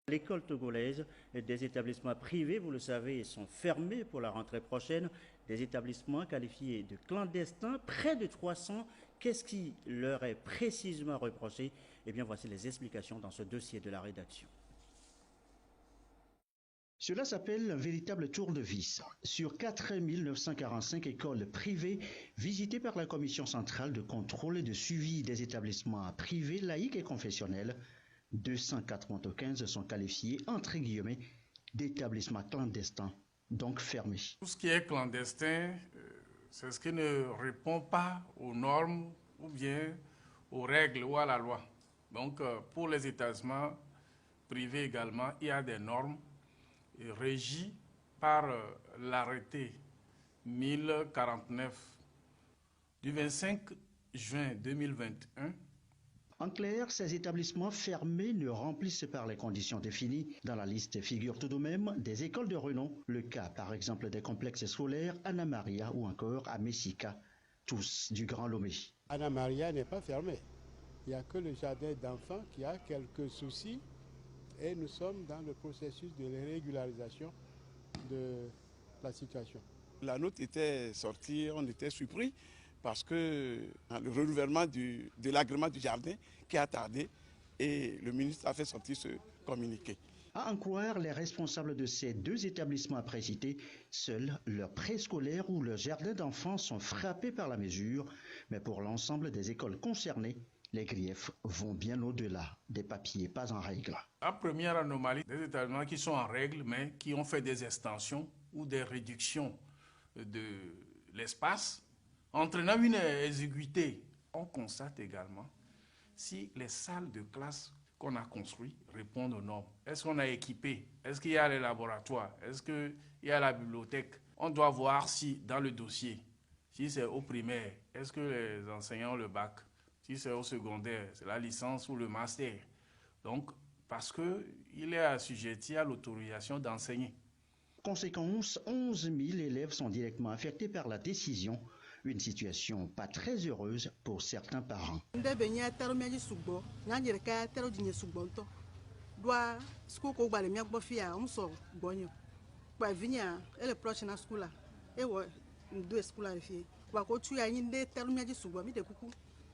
L'école togolaise, des établissements privés, vous le savez, sont fermés pour la rentrée prochaine. Des établissements qualifiés de clandestins, près de 300. Qu'est-ce qui leur est précisément reproché? Eh bien, voici les explications dans ce dossier de la rédaction. Cela s'appelle un véritable tour de vis. Sur 4 945 écoles privées visitées par la Commission centrale de contrôle et de suivi des établissements privés, laïcs et confessionnels, 295 sont qualifiés, entre guillemets, d'établissements clandestins, donc fermés. Tout ce qui est clandestin, c'est ce qui ne répond pas aux normes ou bien aux règles ou à la loi. Donc, pour les établissements privés également, il y a des normes régies par l'arrêté 1049 du 25 juin 2021. En clair, ces établissements fermés ne remplissent pas les conditions définies. Dans la liste figurent tout de même des écoles de renom. Le cas, par exemple, des complexes scolaires Anna Maria ou encore à Messika, tous du Grand Lomé. Anna Maria n'est pas fermée. Il n'y a que le jardin d'enfants qui a quelques soucis et nous sommes dans le processus de régularisation de la situation. La note était sortie, on était surpris parce que le renouvellement de l'agrément du jardin qui a tardé et le ministre a fait sortir ce communiqué. À en croire les responsables de ces deux établissements précités, seuls leurs préscolaires ou leurs jardins d'enfants sont frappés par la mesure, mais pour l'ensemble des écoles concernées, les griefs vont bien au-delà des papiers pas en règle. La première anomalie, des établissements qui sont en règle, mais qui ont fait des extensions ou des réductions de l'espace, entraînant une exiguïté. On constate également si les salles de classe qu'on a construites répondent aux normes. Est-ce qu'on a équipé? Est-ce qu'il y a les laboratoires? Est-ce qu'il y a la bibliothèque? On doit voir si dans le dossier, si c'est au primaire, est-ce que les enseignants ont le bac? Si c'est au secondaire, c'est la licence ou le master. Donc, parce qu'il est assujetti à l'autorisation d'enseigner. Conséquence, 11 000 élèves sont directement affectés par la décision. Une situation pas très heureuse pour certains parents.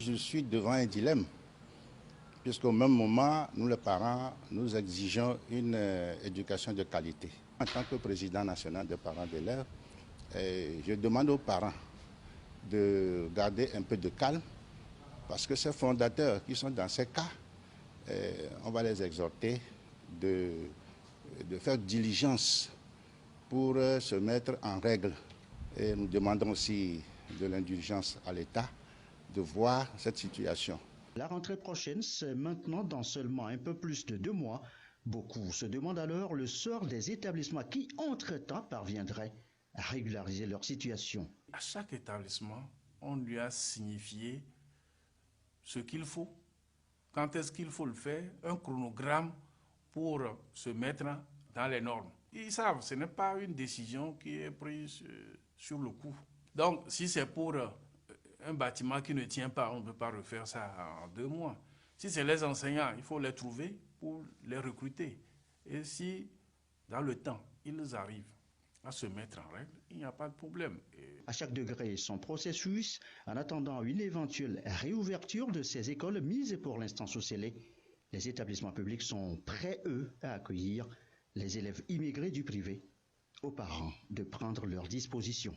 Je suis devant un dilemme, puisqu'au même moment, nous les parents, nous exigeons une éducation de qualité. En tant que président national des parents d'élèves, je demande aux parents de garder un peu de calme, parce que ces fondateurs qui sont dans ces cas, on va les exhorter de faire diligence pour se mettre en règle. Et nous demandons aussi de l'indulgence à l'État de voir cette situation. La rentrée prochaine, c'est maintenant dans seulement un peu plus de 2 mois. Beaucoup se demandent alors le sort des établissements qui, entre-temps, parviendraient à régulariser leur situation. À chaque établissement, on lui a signifié ce qu'il faut. Quand est-ce qu'il faut le faire? Un chronogramme pour se mettre dans les normes. Ils savent, ce n'est pas une décision qui est prise sur le coup. Donc, si c'est pour un bâtiment qui ne tient pas, on ne peut pas refaire ça en 2 mois. Si c'est les enseignants, il faut les trouver pour les recruter. Et si, dans le temps, ils arrivent à se mettre en règle, il n'y a pas de problème. À chaque degré, son processus, en attendant une éventuelle réouverture de ces écoles mises pour l'instant sous scellé, les établissements publics sont prêts, eux, à accueillir les élèves immigrés du privé, aux parents de prendre leurs dispositions.